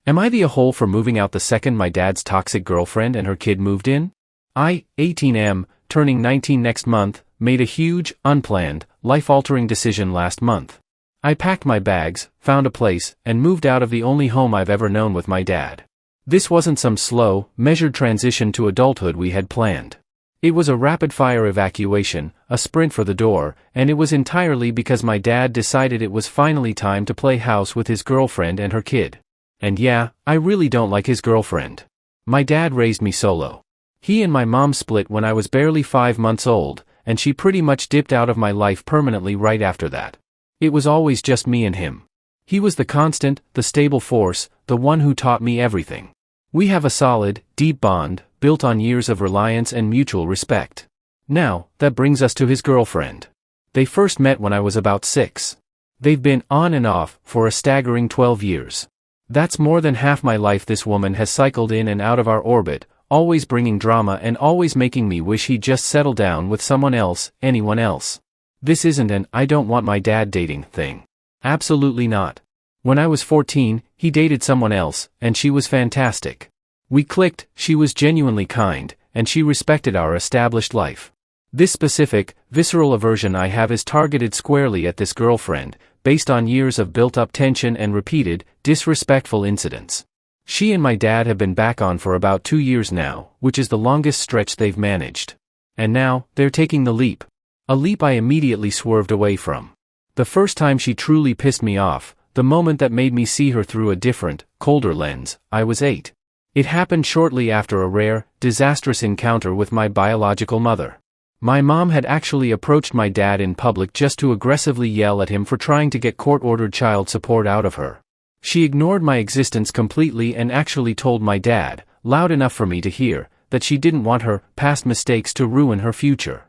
Am I the a-hole for moving out the second my dad's toxic girlfriend and her kid moved in? I, 18 turning 19 next month, made a huge, unplanned, life-altering decision last month. I packed my bags, found a place, and moved out of the only home I've ever known with my dad. This wasn't some slow, measured transition to adulthood we had planned. It was a rapid-fire evacuation, a sprint for the door, and it was entirely because my dad decided it was finally time to play house with his girlfriend and her kid. And yeah, I really don't like his girlfriend. My dad raised me solo. He and my mom split when I was barely 5 months old, and she pretty much dipped out of my life permanently right after that. It was always just me and him. He was the constant, the stable force, the one who taught me everything. We have a solid, deep bond, built on years of reliance and mutual respect. Now, that brings us to his girlfriend. They first met when I was about 6. They've been on and off for a staggering 12 years. That's more than half my life. This woman has cycled in and out of our orbit, always bringing drama and always making me wish he'd just settle down with someone else, anyone else. This isn't an "I don't want my dad dating" thing. Absolutely not. When I was 14, he dated someone else, and she was fantastic. We clicked, she was genuinely kind, and she respected our established life. This specific, visceral aversion I have is targeted squarely at this girlfriend, based on years of built-up tension and repeated, disrespectful incidents. She and my dad have been back on for about 2 years now, which is the longest stretch they've managed. And now, they're taking the leap. A leap I immediately swerved away from. The first time she truly pissed me off, the moment that made me see her through a different, colder lens, I was 8. It happened shortly after a rare, disastrous encounter with my biological mother. My mom had actually approached my dad in public just to aggressively yell at him for trying to get court-ordered child support out of her. She ignored my existence completely and actually told my dad, loud enough for me to hear, that she didn't want her past mistakes to ruin her future.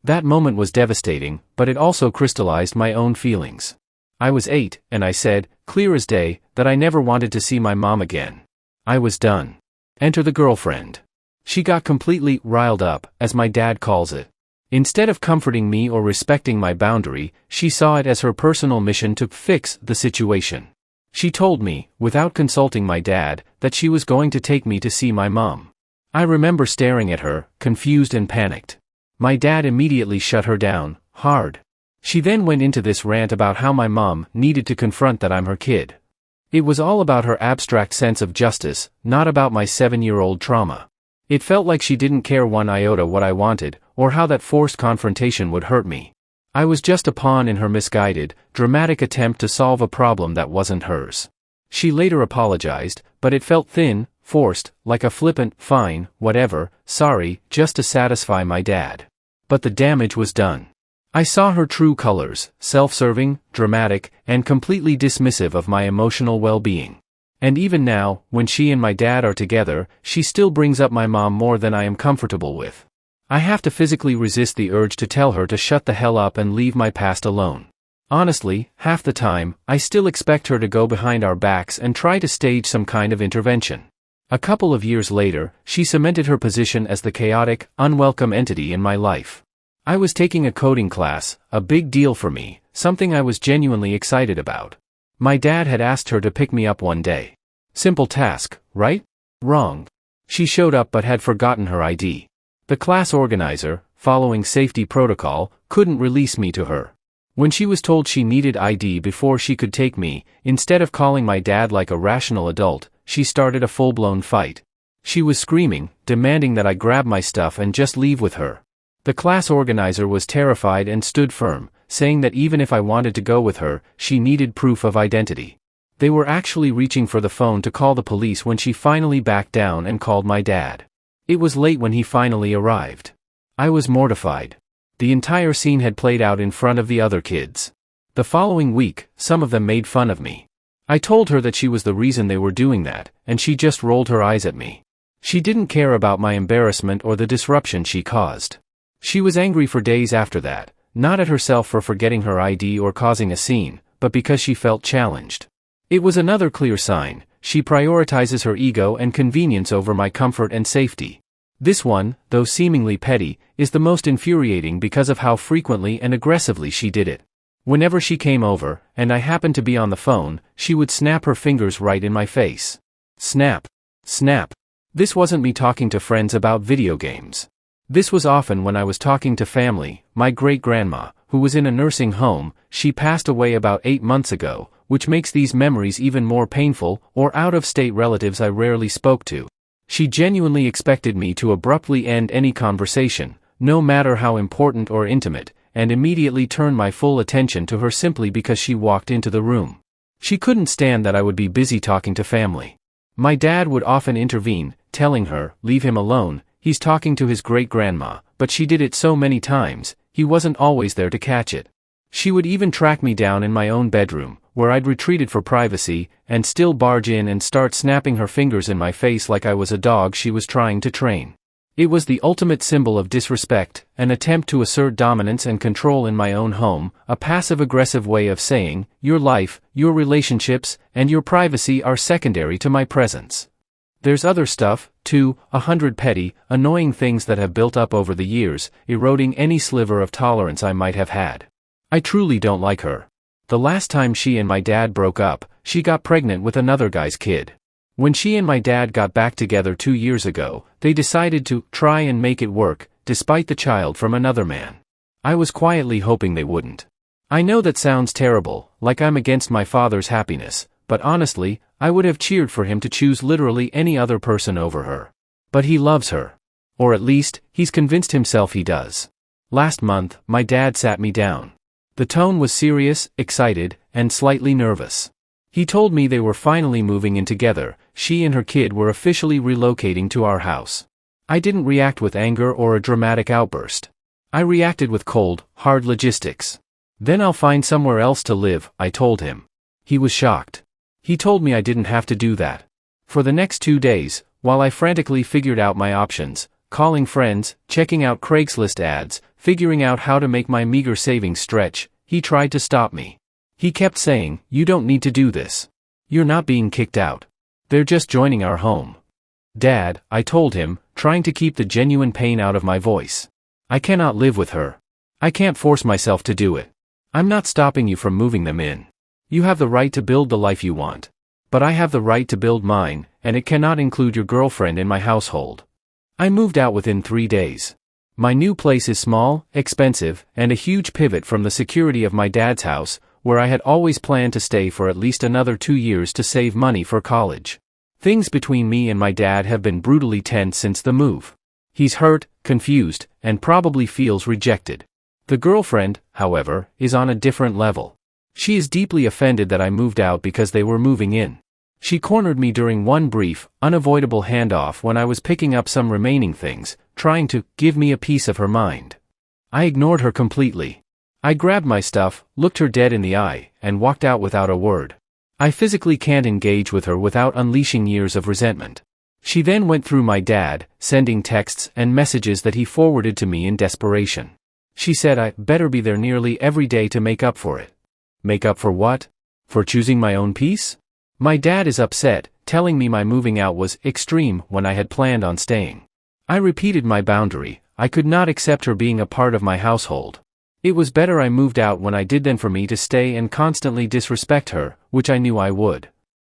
That moment was devastating, but it also crystallized my own feelings. I was 8, and I said, clear as day, that I never wanted to see my mom again. I was done. Enter the girlfriend. She got completely riled up, as my dad calls it. Instead of comforting me or respecting my boundary, she saw it as her personal mission to fix the situation. She told me, without consulting my dad, that she was going to take me to see my mom. I remember staring at her, confused and panicked. My dad immediately shut her down, hard. She then went into this rant about how my mom needed to confront that I'm her kid. It was all about her abstract sense of justice, not about my 7-year-old trauma. It felt like she didn't care one iota what I wanted, or how that forced confrontation would hurt me. I was just a pawn in her misguided, dramatic attempt to solve a problem that wasn't hers. She later apologized, but it felt thin, forced, like a flippant, fine, whatever, sorry, just to satisfy my dad. But the damage was done. I saw her true colors, self-serving, dramatic, and completely dismissive of my emotional well-being. And even now, when she and my dad are together, she still brings up my mom more than I am comfortable with. I have to physically resist the urge to tell her to shut the hell up and leave my past alone. Honestly, half the time, I still expect her to go behind our backs and try to stage some kind of intervention. A couple of years later, she cemented her position as the chaotic, unwelcome entity in my life. I was taking a coding class, a big deal for me, something I was genuinely excited about. My dad had asked her to pick me up one day. Simple task, right? Wrong. She showed up but had forgotten her ID. The class organizer, following safety protocol, couldn't release me to her. When she was told she needed ID before she could take me, instead of calling my dad like a rational adult, she started a full-blown fight. She was screaming, demanding that I grab my stuff and just leave with her. The class organizer was terrified and stood firm, saying that even if I wanted to go with her, she needed proof of identity. They were actually reaching for the phone to call the police when she finally backed down and called my dad. It was late when he finally arrived. I was mortified. The entire scene had played out in front of the other kids. The following week, some of them made fun of me. I told her that she was the reason they were doing that, and she just rolled her eyes at me. She didn't care about my embarrassment or the disruption she caused. She was angry for days after that, not at herself for forgetting her ID or causing a scene, but because she felt challenged. It was another clear sign. She prioritizes her ego and convenience over my comfort and safety. This one, though seemingly petty, is the most infuriating because of how frequently and aggressively she did it. Whenever she came over, and I happened to be on the phone, she would snap her fingers right in my face. Snap. Snap. This wasn't me talking to friends about video games. This was often when I was talking to family. My great-grandma, who was in a nursing home, she passed away about 8 months ago, which makes these memories even more painful, or out-of-state relatives I rarely spoke to. She genuinely expected me to abruptly end any conversation, no matter how important or intimate, and immediately turn my full attention to her simply because she walked into the room. She couldn't stand that I would be busy talking to family. My dad would often intervene, telling her, "Leave him alone, he's talking to his great-grandma," but she did it so many times, he wasn't always there to catch it. She would even track me down in my own bedroom, where I'd retreated for privacy, and still barge in and start snapping her fingers in my face like I was a dog she was trying to train. It was the ultimate symbol of disrespect, an attempt to assert dominance and control in my own home, a passive-aggressive way of saying, "Your life, your relationships, and your privacy are secondary to my presence." There's other stuff, too, 100 petty, annoying things that have built up over the years, eroding any sliver of tolerance I might have had. I truly don't like her. The last time she and my dad broke up, she got pregnant with another guy's kid. When she and my dad got back together 2 years ago, they decided to try and make it work, despite the child from another man. I was quietly hoping they wouldn't. I know that sounds terrible, like I'm against my father's happiness, but honestly, I would have cheered for him to choose literally any other person over her. But he loves her. Or at least, he's convinced himself he does. Last month, my dad sat me down. The tone was serious, excited, and slightly nervous. He told me they were finally moving in together, she and her kid were officially relocating to our house. I didn't react with anger or a dramatic outburst. I reacted with cold, hard logistics. "Then I'll find somewhere else to live," I told him. He was shocked. He told me I didn't have to do that. For the next 2 days, while I frantically figured out my options, calling friends, checking out Craigslist ads, figuring out how to make my meager savings stretch, he tried to stop me. He kept saying, "You don't need to do this. You're not being kicked out. They're just joining our home." "Dad," I told him, trying to keep the genuine pain out of my voice. "I cannot live with her. I can't force myself to do it. I'm not stopping you from moving them in. You have the right to build the life you want. But I have the right to build mine, and it cannot include your girlfriend in my household." I moved out within 3 days. My new place is small, expensive, and a huge pivot from the security of my dad's house, where I had always planned to stay for at least another 2 years to save money for college. Things between me and my dad have been brutally tense since the move. He's hurt, confused, and probably feels rejected. The girlfriend, however, is on a different level. She is deeply offended that I moved out because they were moving in. She cornered me during one brief, unavoidable handoff when I was picking up some remaining things, trying to give me a piece of her mind. I ignored her completely. I grabbed my stuff, looked her dead in the eye, and walked out without a word. I physically can't engage with her without unleashing years of resentment. She then went through my dad, sending texts and messages that he forwarded to me in desperation. She said I better be there nearly every day to make up for it. Make up for what? For choosing my own peace? My dad is upset, telling me my moving out was extreme when I had planned on staying. I repeated my boundary. I could not accept her being a part of my household. It was better I moved out when I did than for me to stay and constantly disrespect her, which I knew I would.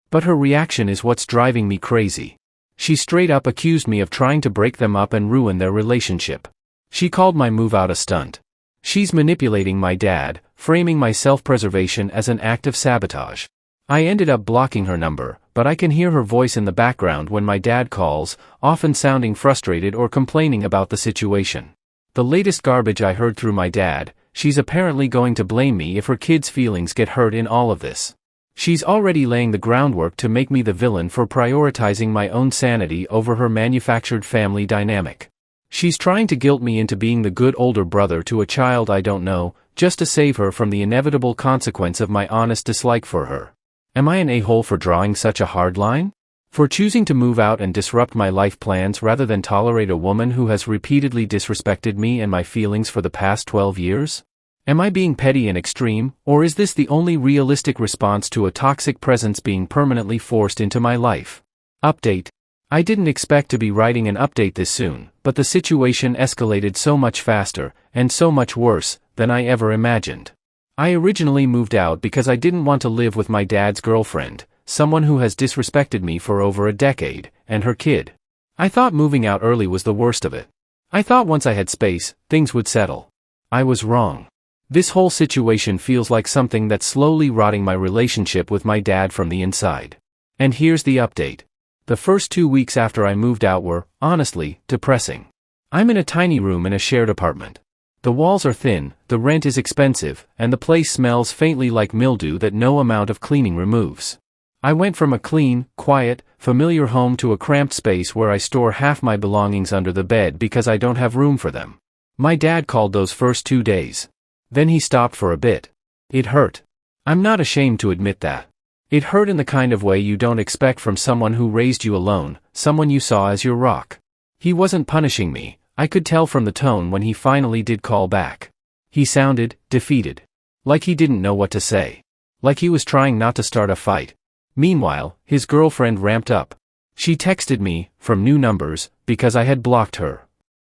But her reaction is what's driving me crazy. She straight up accused me of trying to break them up and ruin their relationship. She called my move out a stunt. She's manipulating my dad, framing my self-preservation as an act of sabotage. I ended up blocking her number, but I can hear her voice in the background when my dad calls, often sounding frustrated or complaining about the situation. The latest garbage I heard through my dad, she's apparently going to blame me if her kids' feelings get hurt in all of this. She's already laying the groundwork to make me the villain for prioritizing my own sanity over her manufactured family dynamic. She's trying to guilt me into being the good older brother to a child I don't know, just to save her from the inevitable consequence of my honest dislike for her. Am I an a-hole for drawing such a hard line? For choosing to move out and disrupt my life plans rather than tolerate a woman who has repeatedly disrespected me and my feelings for the past 12 years? Am I being petty and extreme, or is this the only realistic response to a toxic presence being permanently forced into my life? Update. I didn't expect to be writing an update this soon, but the situation escalated so much faster, and so much worse, than I ever imagined. I originally moved out because I didn't want to live with my dad's girlfriend, someone who has disrespected me for over a decade, and her kid. I thought moving out early was the worst of it. I thought once I had space, things would settle. I was wrong. This whole situation feels like something that's slowly rotting my relationship with my dad from the inside. And here's the update. The first 2 weeks after I moved out were, honestly, depressing. I'm in a tiny room in a shared apartment. The walls are thin, the rent is expensive, and the place smells faintly like mildew that no amount of cleaning removes. I went from a clean, quiet, familiar home to a cramped space where I store half my belongings under the bed because I don't have room for them. My dad called those first 2 days. Then he stopped for a bit. It hurt. I'm not ashamed to admit that. It hurt in the kind of way you don't expect from someone who raised you alone, someone you saw as your rock. He wasn't punishing me, I could tell from the tone when he finally did call back. He sounded defeated. Like he didn't know what to say. Like he was trying not to start a fight. Meanwhile, his girlfriend ramped up. She texted me, from new numbers, because I had blocked her.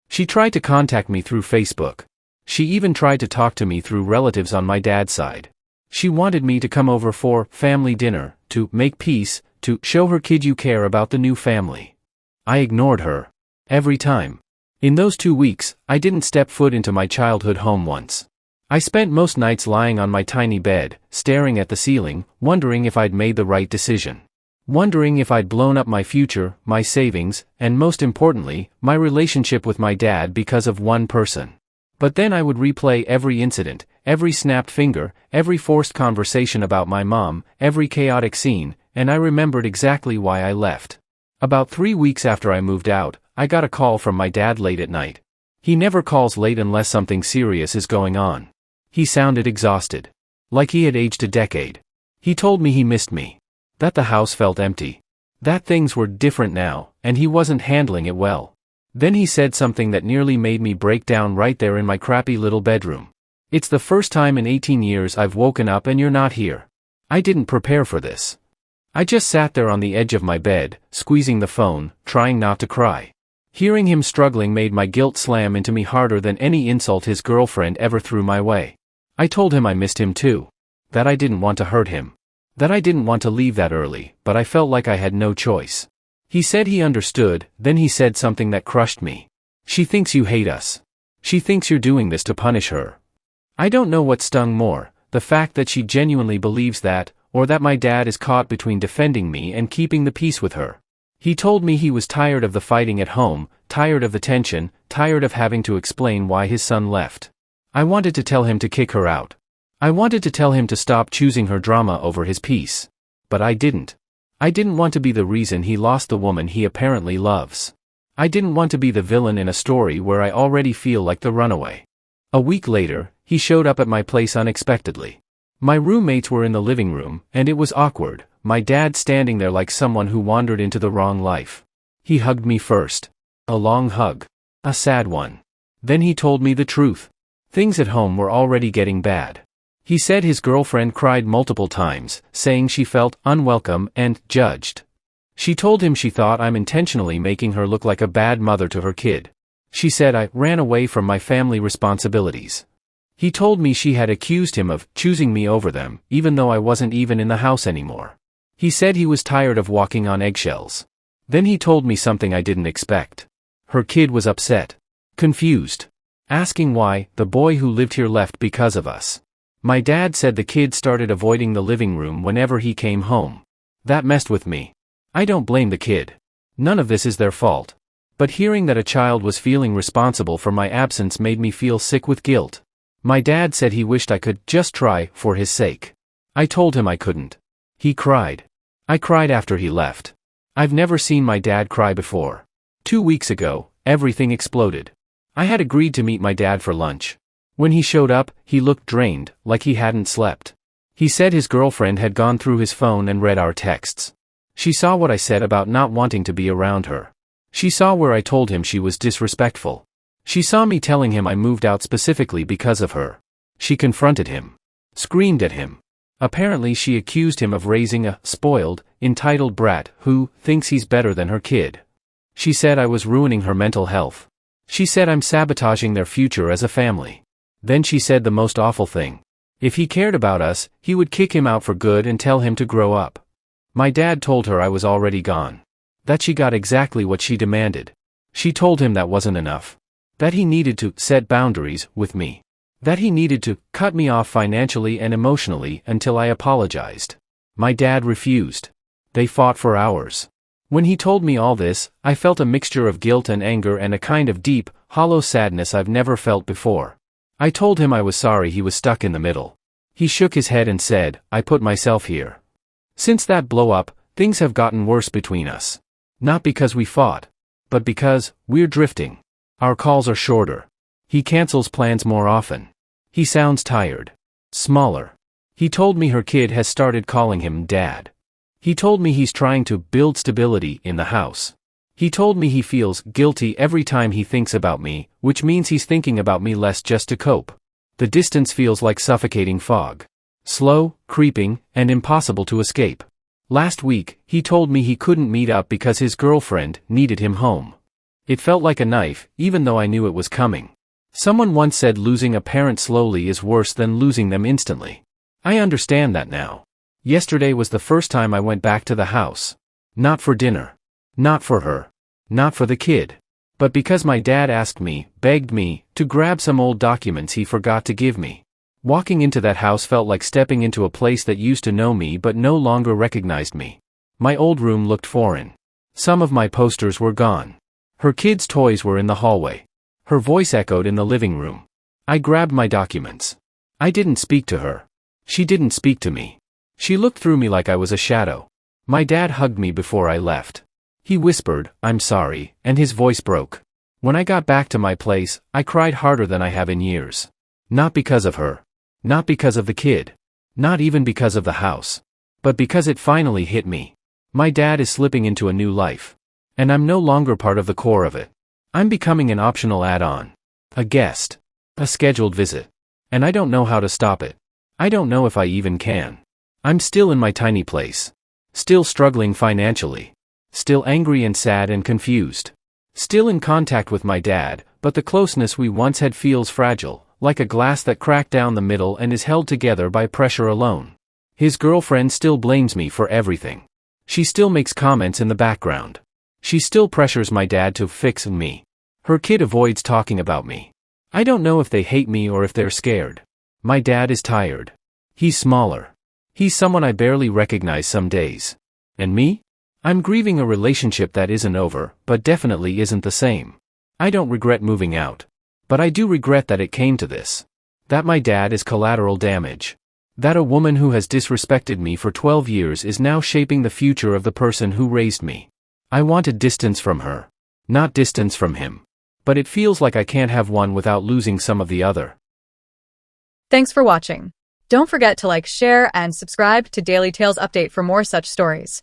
She tried to contact me through Facebook. She even tried to talk to me through relatives on my dad's side. She wanted me to come over for family dinner, to make peace, to show her kid you care about the new family. I ignored her. Every time. In those 2 weeks, I didn't step foot into my childhood home once. I spent most nights lying on my tiny bed, staring at the ceiling, wondering if I'd made the right decision. Wondering if I'd blown up my future, my savings, and most importantly, my relationship with my dad because of one person. But then I would replay every incident, every snapped finger, every forced conversation about my mom, every chaotic scene, and I remembered exactly why I left. About 3 weeks after I moved out, I got a call from my dad late at night. He never calls late unless something serious is going on. He sounded exhausted. Like he had aged a decade. He told me he missed me. That the house felt empty. That things were different now, and he wasn't handling it well. Then he said something that nearly made me break down right there in my crappy little bedroom. It's the first time in 18 years I've woken up and you're not here. I didn't prepare for this. I just sat there on the edge of my bed, squeezing the phone, trying not to cry. Hearing him struggling made my guilt slam into me harder than any insult his girlfriend ever threw my way. I told him I missed him too. That I didn't want to hurt him. That I didn't want to leave that early, but I felt like I had no choice. He said he understood, then he said something that crushed me. She thinks you hate us. She thinks you're doing this to punish her. I don't know what stung more, the fact that she genuinely believes that, or that my dad is caught between defending me and keeping the peace with her. He told me he was tired of the fighting at home, tired of the tension, tired of having to explain why his son left. I wanted to tell him to kick her out. I wanted to tell him to stop choosing her drama over his peace. But I didn't. I didn't want to be the reason he lost the woman he apparently loves. I didn't want to be the villain in a story where I already feel like the runaway. A week later, he showed up at my place unexpectedly. My roommates were in the living room, and it was awkward, my dad standing there like someone who wandered into the wrong life. He hugged me first. A long hug. A sad one. Then he told me the truth. Things at home were already getting bad. He said his girlfriend cried multiple times, saying she felt unwelcome and judged. She told him she thought I'm intentionally making her look like a bad mother to her kid. She said I ran away from my family responsibilities. He told me she had accused him of choosing me over them, even though I wasn't even in the house anymore. He said he was tired of walking on eggshells. Then he told me something I didn't expect. Her kid was upset. Confused. Asking why the boy who lived here left because of us. My dad said the kid started avoiding the living room whenever he came home. That messed with me. I don't blame the kid. None of this is their fault. But hearing that a child was feeling responsible for my absence made me feel sick with guilt. My dad said he wished I could just try, for his sake. I told him I couldn't. He cried. I cried after he left. I've never seen my dad cry before. 2 weeks ago, everything exploded. I had agreed to meet my dad for lunch. When he showed up, he looked drained, like he hadn't slept. He said his girlfriend had gone through his phone and read our texts. She saw what I said about not wanting to be around her. She saw where I told him she was disrespectful. She saw me telling him I moved out specifically because of her. She confronted him. Screamed at him. Apparently she accused him of raising a spoiled, entitled brat who thinks he's better than her kid. She said I was ruining her mental health. She said I'm sabotaging their future as a family. Then she said the most awful thing. If he cared about us, he would kick him out for good and tell him to grow up. My dad told her I was already gone. That she got exactly what she demanded. She told him that wasn't enough. That he needed to set boundaries with me. That he needed to cut me off financially and emotionally until I apologized. My dad refused. They fought for hours. When he told me all this, I felt a mixture of guilt and anger and a kind of deep, hollow sadness I've never felt before. I told him I was sorry he was stuck in the middle. He shook his head and said, I put myself here. Since that blow-up, things have gotten worse between us. Not because we fought, but because we're drifting. Our calls are shorter. He cancels plans more often. He sounds tired. Smaller. He told me her kid has started calling him Dad. He told me he's trying to build stability in the house. He told me he feels guilty every time he thinks about me, which means he's thinking about me less just to cope. The distance feels like suffocating fog. Slow, creeping, and impossible to escape. Last week, he told me he couldn't meet up because his girlfriend needed him home. It felt like a knife, even though I knew it was coming. Someone once said losing a parent slowly is worse than losing them instantly. I understand that now. Yesterday was the first time I went back to the house. Not for dinner. Not for her. Not for the kid. But because my dad asked me, begged me, to grab some old documents he forgot to give me. Walking into that house felt like stepping into a place that used to know me but no longer recognized me. My old room looked foreign. Some of my posters were gone. Her kids' toys were in the hallway. Her voice echoed in the living room. I grabbed my documents. I didn't speak to her. She didn't speak to me. She looked through me like I was a shadow. My dad hugged me before I left. He whispered, I'm sorry, and his voice broke. When I got back to my place, I cried harder than I have in years. Not because of her. Not because of the kid. Not even because of the house. But because it finally hit me. My dad is slipping into a new life. And I'm no longer part of the core of it. I'm becoming an optional add-on. A guest. A scheduled visit. And I don't know how to stop it. I don't know if I even can. I'm still in my tiny place. Still struggling financially. Still angry and sad and confused. Still in contact with my dad, but the closeness we once had feels fragile, like a glass that cracked down the middle and is held together by pressure alone. His girlfriend still blames me for everything. She still makes comments in the background. She still pressures my dad to fix me. Her kid avoids talking about me. I don't know if they hate me or if they're scared. My dad is tired. He's smaller. He's someone I barely recognize some days. And me? I'm grieving a relationship that isn't over, but definitely isn't the same. I don't regret moving out. But I do regret that it came to this. That my dad is collateral damage. That a woman who has disrespected me for 12 years is now shaping the future of the person who raised me. I wanted distance from her. Not distance from him. But it feels like I can't have one without losing some of the other. Thanks for watching. Don't forget to like, share, and subscribe to Daily Tales Update for more such stories.